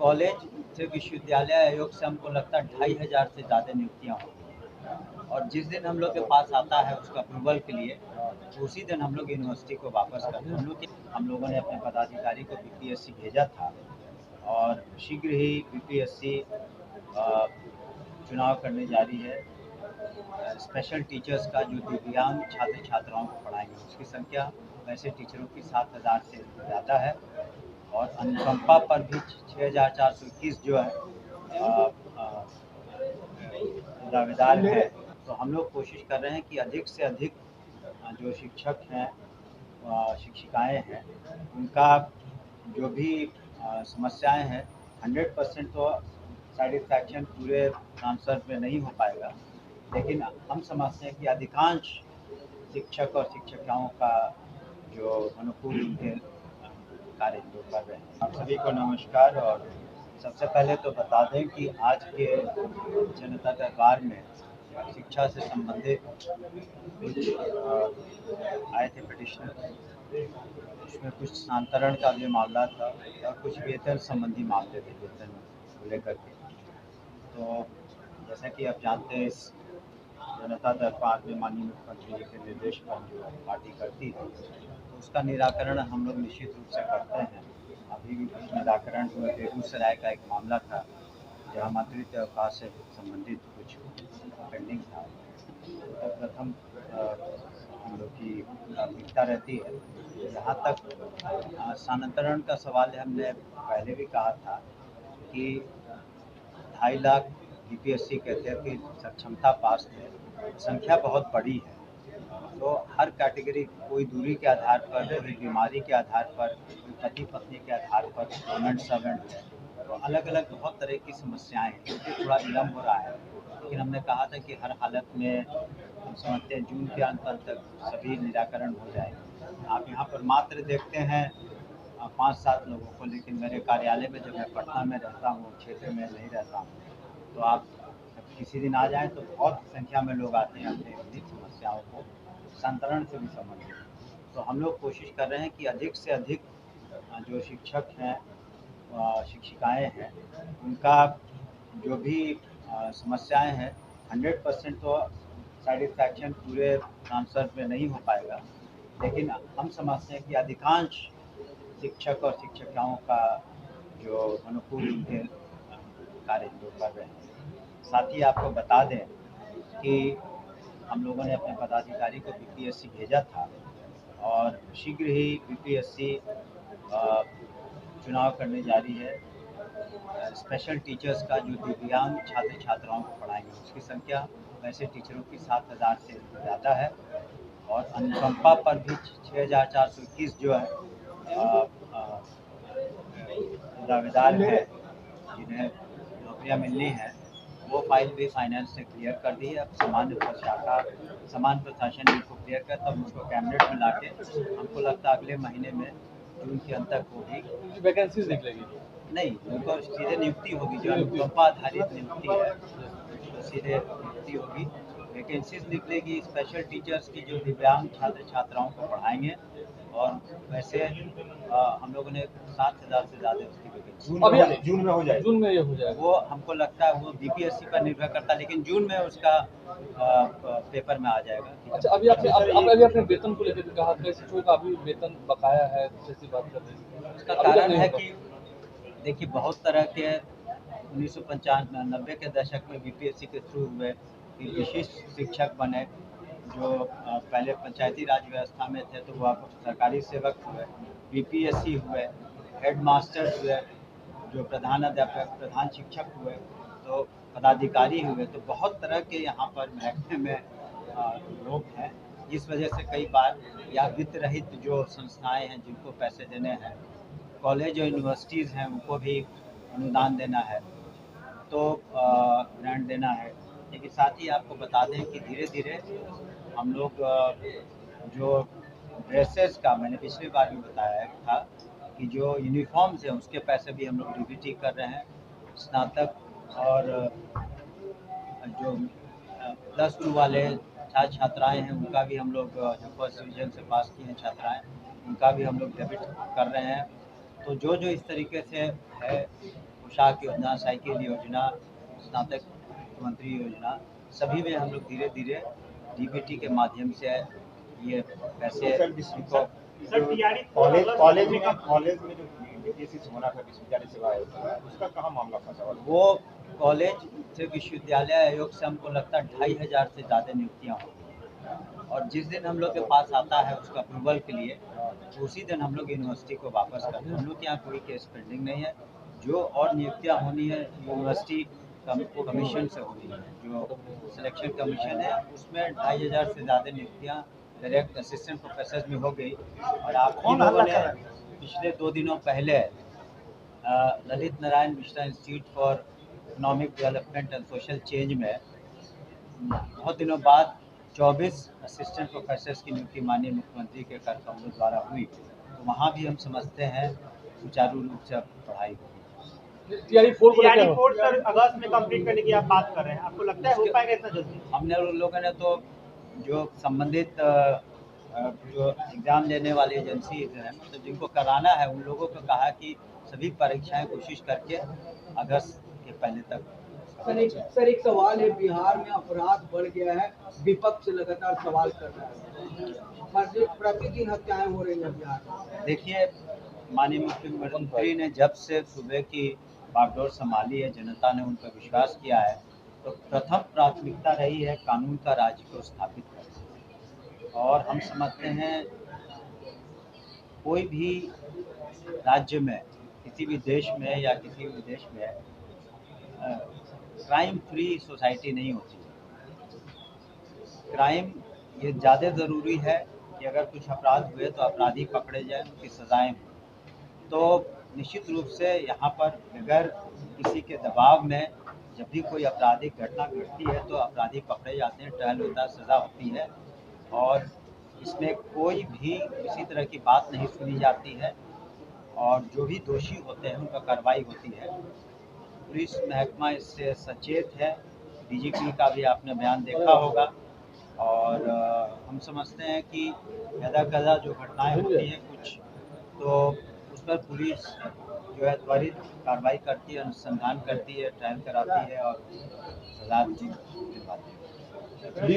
College से विश्वविद्यालय आयोग से हमको लगता है 2500 से ज़्यादा नियुक्तियाँ होती हैं और जिस दिन हम लोग के पास आता है उसका अप्रूवल के लिए उसी दिन हम लोग यूनिवर्सिटी को वापस करते हैं। हम लोगों ने अपने पदाधिकारी को बीपीएससी भेजा था और शीघ्र ही बीपीएससी चुनाव करने जा रही है। स्पेशल टीचर्स का जो दिव्यांग छात्र छात्राओं को पढ़ाएंगे उसकी संख्या वैसे टीचरों की 7000 से ज़्यादा है और अनुकंपा पर भी 6421 जो है दावेदार हैं। तो हम लोग कोशिश कर रहे हैं कि अधिक से अधिक जो शिक्षक हैं शिक्षिकाएं हैं उनका जो भी समस्याएं हैं 100% तो सेटिस्फैक्शन पूरे ट्रांसफर में नहीं हो पाएगा, लेकिन हम समझते हैं कि अधिकांश शिक्षक और शिक्षिकाओं का जो अनुकूल उनके कार्य हम लोग कर रहे हैं। आप सभी को नमस्कार। और सबसे पहले तो बता दें कि आज के जनता दरबार में शिक्षा से संबंधित कुछ आए थे पिटिशनर, उसमें कुछ स्थानांतरण का भी मामला था और कुछ वेतन संबंधी मामले थे वेतन को लेकर के। तो जैसा कि आप जानते हैं इस जनता दरबार में माननीय मुख्यमंत्री जी के निर्देश पर जो पार्टी करती है तो उसका निराकरण हम लोग निश्चित रूप से करते हैं। अभी भी कुछ निराकरण हुआ, बेगूसराय का एक मामला था जहाँ मातृत्व अवकाश से संबंधित कुछ पेंडिंग था। तो प्रथम हम लोग की प्राथमिकता रहती है। जहाँ तक स्थानांतरण का सवाल है, हमने पहले भी कहा था कि 2.5 लाख बीपीएससी कहते हैं कि सक्षमता पास है, संख्या बहुत बड़ी है। तो हर कैटेगरी, कोई दूरी के आधार पर, कोई बीमारी के आधार पर, कोई पति पत्नी के आधार पर, गवर्नमेंट सर्वेंट है, तो अलग अलग बहुत तरह की समस्याएं हैं, क्योंकि थोड़ा विलम्ब हो रहा है। लेकिन हमने कहा था कि हर हालत में हम समझते हैं जून के अंत तक सभी निराकरण हो जाएगा। आप यहाँ पर मात्र देखते हैं 5-7 लोगों को, लेकिन मेरे कार्यालय में जब मैं पटना में रहता हूँ, क्षेत्र में नहीं रहता हूँ, तो आप किसी दिन आ जाएं तो बहुत संख्या में लोग आते हैं अपने विभिन्न समस्याओं को स्थानांतरण से भी संबंधित। तो हम लोग कोशिश कर रहे हैं कि अधिक से अधिक जो शिक्षक हैं शिक्षिकाएं हैं उनका जो भी समस्याएं हैं 100% तो सेटिस्फैक्शन पूरे ट्रांसफर में नहीं हो पाएगा, लेकिन हम समझते हैं कि अधिकांश शिक्षक और शिक्षिकाओं का जो अनुकूल उनके कार्य हम लोग कर रहे हैं। साथ ही आपको बता दें कि हम लोगों ने अपने पदाधिकारी को बीपीएससी भेजा था और शीघ्र ही बीपीएससी चुनाव करने जा रही है। स्पेशल टीचर्स का जो दिव्यांग छात्र छात्राओं को पढ़ाएंगे उसकी संख्या वैसे टीचरों की 7000 से ज़्यादा है और अनुकंपा पर भी 6421 जो है दावेदार हैं जिन्हें नौकरियां मिलनी है। वो फाइल भी फाइनेंस ने क्लियर कर दी है। अब समान प्रशासन ने इसको क्लियर कर, तब उसको कैबिनेट में लाके हमको लगता है अगले महीने में जून के अंत तक होगी। वैकेंसीज निकलेगी नहीं, उनको सीधे नियुक्ति होगी, जो अनुकंपा आधारित नियुक्ति है तो सीधे नियुक्ति होगी। वैकेंसीज निकलेगी स्पेशल टीचर्स की जो दिव्यांग छात्र छात्राओं को पढ़ाएंगे और वैसे हम लोगों ने 7000 से ज़्यादा उसकी वैकेंसी जून में हो जाएगा। वो हमको लगता है वो बीपीएससी पर निर्भर करता है, लेकिन जून में उसका पेपर में आ जाएगा। अच्छा, अभी आपने अपने वेतन को लेकर कहा था, शिक्षकों का अभी वेतन बकाया है, जैसी बात कर रहे हैं। उसका कारण है कि देखिए बहुत तरह के 1995-90 के दशक में बीपीएससी के थ्रू हुए कि विशिष्ट शिक्षक बने, जो पहले पंचायती राज व्यवस्था में थे तो वो आप सरकारी सेवक हुए, बीपीएससी हुए, हेड मास्टर हुए, जो प्रधान अध्यापक प्रधान शिक्षक हुए, तो पदाधिकारी हुए। तो बहुत तरह के यहाँ पर महकमे में लोग हैं, जिस वजह से कई बार या वित्त रहित जो संस्थाएं हैं जिनको पैसे देने हैं, कॉलेज और यूनिवर्सिटीज़ हैं उनको भी अनुदान देना है, तो ग्रांट देना है। लेकिन साथ ही आपको बता दें कि धीरे धीरे हम लोग जो ड्रेसेस का, मैंने पिछली बार भी बताया था कि जो यूनिफॉर्म्स हैं उसके पैसे भी हम लोग डीबीटी कर रहे हैं। स्नातक और जो प्लस 2 वाले छात्र छात्राएँ हैं उनका भी हम लोग, जो फर्स्ट डिवीज़न से पास किए हैं छात्राएँ, उनका भी हम लोग डेबिट कर रहे हैं। तो जो इस तरीके से है पोशाक योजना, साइकिल योजना, स्नातक मंत्री योजना, सभी में हम लोग धीरे धीरे डीबीटी के माध्यम से ये पैसे इनको कॉलेज में जो बीपीएससी से होना था विश्वविद्यालय सेवा आयोग का, उसका कहाँ मामला फंसा हुआ? वो कॉलेज से विश्वविद्यालय आयोग से हमको लगता है 2500 से ज़्यादा नियुक्तियाँ होती, और जिस दिन हम लोग के पास आता है उसका अप्रूवल के लिए, उसी दिन हम लोग यूनिवर्सिटी को वापस करते हैं। हम लोग के यहाँ कोई केस पेंडिंग नहीं है। जो और नियुक्तियाँ होनी है यूनिवर्सिटी कमीशन से होनी है, जो सिलेक्शन कमीशन है, उसमें 2500 से ज़्यादा नियुक्तियाँ डायरेक्ट असिस्टेंट प्रोफेसर में हो गई। और आप लोगों ने पिछले 2 दिनों पहले Lalit Narayan Mishra institute for economic development and social change में बहुत दिनों बाद 24 असिस्टेंट प्रोफेसर्स की नियुक्ति माननीय मुख्यमंत्री के कर कमलों द्वारा हुई, तो वहाँ भी हम समझते हैं सुचारू रूप से पढ़ाई होगी। टीआरई 4 सर अगस्त में कंप्लीट करने की आप बात कर रहे हैं, आपको लगता है हो पाएगा इतना जल्दी? हमने लोगों ने तो जो संबंधित जो एग्ज़ाम लेने वाली एजेंसी है, मतलब जिनको कराना है, उन लोगों को कहा कि सभी परीक्षाएं कोशिश करके अगस्त के पहले तक। सर एक सवाल है, बिहार में अपराध बढ़ गया है, विपक्ष लगातार सवाल कर रहा है, प्रतिदिन हत्याएं हो रही है बिहार में। देखिए, माननीय मुख्यमंत्री ने जब से सूबे की बागडोर संभाली है, जनता ने उन पर विश्वास किया है, तो प्रथम प्राथमिकता रही है कानून का राज को स्थापित करना। और हम समझते हैं कोई भी राज्य में, किसी भी देश में या किसी भी देश में क्राइम फ्री सोसाइटी नहीं होती है। क्राइम ये ज़्यादा ज़रूरी है कि अगर कुछ अपराध हुए तो अपराधी पकड़े जाएं, उनकी सज़ाएं हों। तो निश्चित रूप से यहाँ पर बगैर किसी के दबाव में जब भी कोई आपराधिक घटना घटती है तो अपराधी पकड़े जाते हैं, ट्रायल होता है, सज़ा होती है, और इसमें कोई भी किसी तरह की बात नहीं सुनी जाती है, और जो भी दोषी होते हैं उनका कार्रवाई होती है। पुलिस महकमा इससे सचेत है। डीजीपी का भी आपने बयान देखा होगा, और हम समझते हैं कि कदा जो घटनाएं होती हैं कुछ, तो उस पर पुलिस जो है त्वरित कार्रवाई करती है, अनुसंधान करती है, ट्रायल कराती है और सजा दिलवाती है।